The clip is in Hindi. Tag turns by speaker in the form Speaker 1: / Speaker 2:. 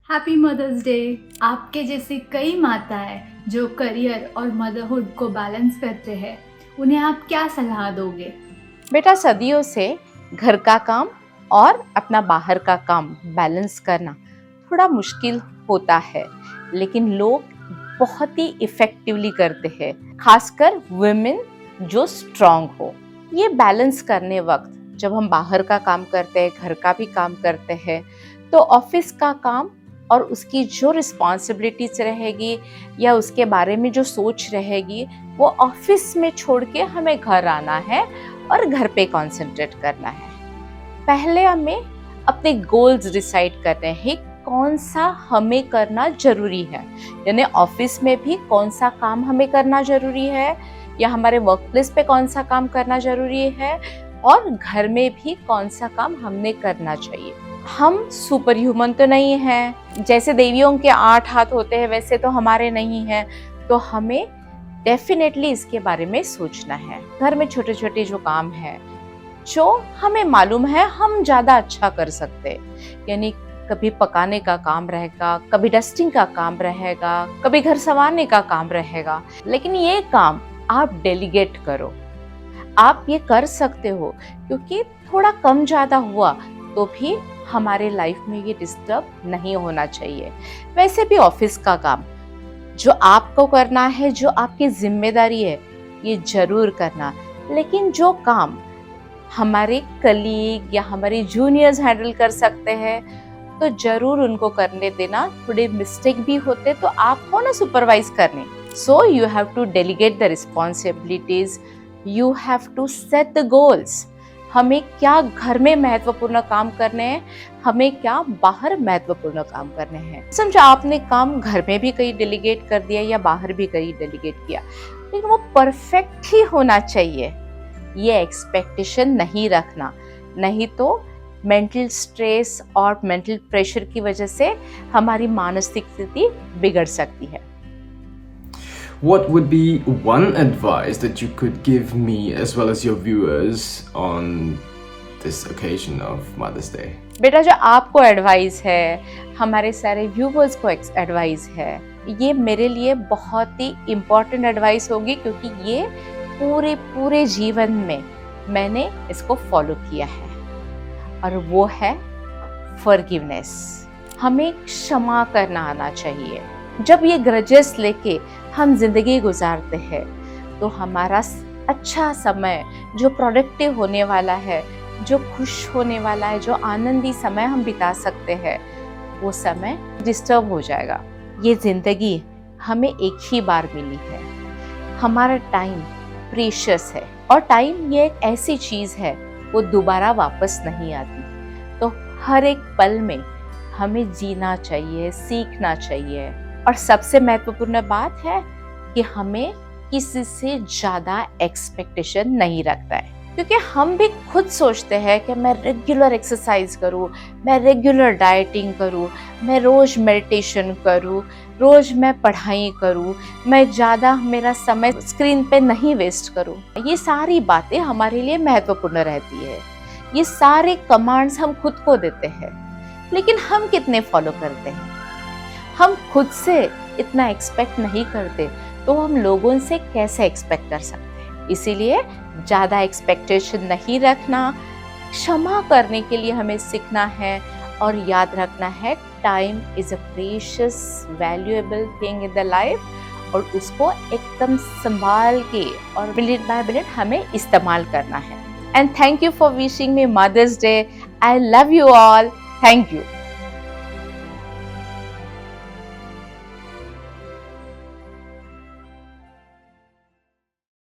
Speaker 1: Happy mother's day. आपके जैसी कई माताएं जो करियर और मदरहुड को बैलेंस करते हैं, उन्हें आप क्या सलाह दोगे?
Speaker 2: बेटा, सदियों से घर का काम और अपना बाहर का काम बैलेंस करना थोड़ा मुश्किल होता है, लेकिन लोग बहुत ही इफ़ेक्टिवली करते हैं, खासकर वुमेन जो स्ट्रांग हो। ये बैलेंस करने वक्त जब हम बाहर का काम करते हैं, घर का भी काम करते हैं, तो ऑफिस का काम और उसकी जो रिस्पॉन्सिबिलिटीज रहेगी या उसके बारे में जो सोच रहेगी, वो ऑफिस में छोड़ के हमें घर आना है और घर पे कंसंट्रेट करना है। पहले हमें अपने गोल्स डिसाइड करने हैं, कौन सा हमें करना जरूरी है, यानी ऑफिस में भी कौन सा काम हमें करना जरूरी है या हमारे वर्क प्लेस पे कौन सा काम करना जरूरी है और घर में भी कौन सा काम हमने करना चाहिए। हम सुपर ह्यूमन तो नहीं हैं, जैसे देवियों के 8 हाथ होते हैं वैसे तो हमारे नहीं हैं, तो हमें डेफिनेटली इसके बारे में सोचना है। घर में छोटे छोटे जो काम है जो हमें मालूम है हम ज़्यादा अच्छा कर सकते, यानी कभी पकाने का काम रहेगा, कभी डस्टिंग का काम रहेगा, कभी घर संवारने का काम रहेगा, लेकिन ये काम आप डेलीगेट करो। आप ये कर सकते हो क्योंकि थोड़ा कम ज़्यादा हुआ तो भी हमारे लाइफ में ये डिस्टर्ब नहीं होना चाहिए। वैसे भी ऑफिस का काम जो आपको करना है, जो आपकी जिम्मेदारी है, ये जरूर करना, लेकिन जो काम हमारे कलीग या हमारे जूनियर्स हैंडल कर सकते हैं तो जरूर उनको करने देना। थोड़े मिस्टेक भी होते तो आप हो ना सुपरवाइज करने, so you have to delegate the responsibilities, you have to set the goals. हमें क्या घर में महत्वपूर्ण काम करने हैं, हमें क्या बाहर महत्वपूर्ण काम करने हैं। समझो आपने काम घर में भी कहीं डेलीगेट कर दिया या बाहर भी कहीं डेलीगेट किया, लेकिन वो परफेक्ट ही होना चाहिए, ये एक्सपेक्टेशन नहीं रखना, नहीं तो मेंटल स्ट्रेस और मेंटल प्रेशर की वजह से हमारी मानसिक स्थिति बिगड़ सकती है।
Speaker 3: What would be one advice that you could give me as well as your viewers on this occasion of Mother's Day?
Speaker 2: बेटा, जो आपको एडवाइस है, हमारे सारे व्यूवर्स को एडवाइस है, ये मेरे लिए बहुत ही इम्पोर्टेंट एडवाइस होगी, क्योंकि ये पूरे जीवन में मैंने इसको फॉलो किया है, और वो है फॉरगिवनेस। हमें क्षमा करना आना चाहिए। जब ये ग्रजेस लेके हम जिंदगी गुजारते हैं तो हमारा अच्छा समय जो प्रोडक्टिव होने वाला है, जो खुश होने वाला है, जो आनंदी समय हम बिता सकते हैं, वो समय डिस्टर्ब हो जाएगा। ये जिंदगी हमें एक ही बार मिली है, हमारा टाइम प्रीशियस है, और टाइम ये एक ऐसी चीज़ है वो दोबारा वापस नहीं आती। तो हर एक पल में हमें जीना चाहिए, सीखना चाहिए, और सबसे महत्वपूर्ण बात है कि हमें किसी से ज़्यादा एक्सपेक्टेशन नहीं रखता है, क्योंकि हम भी खुद सोचते हैं कि मैं रेगुलर एक्सरसाइज करूँ, मैं रेगुलर डाइटिंग करूँ, मैं रोज़ मेडिटेशन करूँ, रोज़ मैं पढ़ाई करूँ, मैं ज़्यादा मेरा समय स्क्रीन पे नहीं वेस्ट करूँ। ये सारी बातें हमारे लिए महत्वपूर्ण रहती है, ये सारे कमांड्स हम खुद को देते हैं, लेकिन हम कितने फॉलो करते हैं? हम खुद से इतना एक्सपेक्ट नहीं करते तो हम लोगों से कैसे एक्सपेक्ट कर सकते हैं? इसीलिए ज़्यादा एक्सपेक्टेशन नहीं रखना, क्षमा करने के लिए हमें सीखना है, और याद रखना है time is a precious valuable thing in the life, और उसको एकदम संभाल के और मिनट बाय मिनट हमें इस्तेमाल करना है। And thank you for wishing me mother's day. I love you all. Thank you.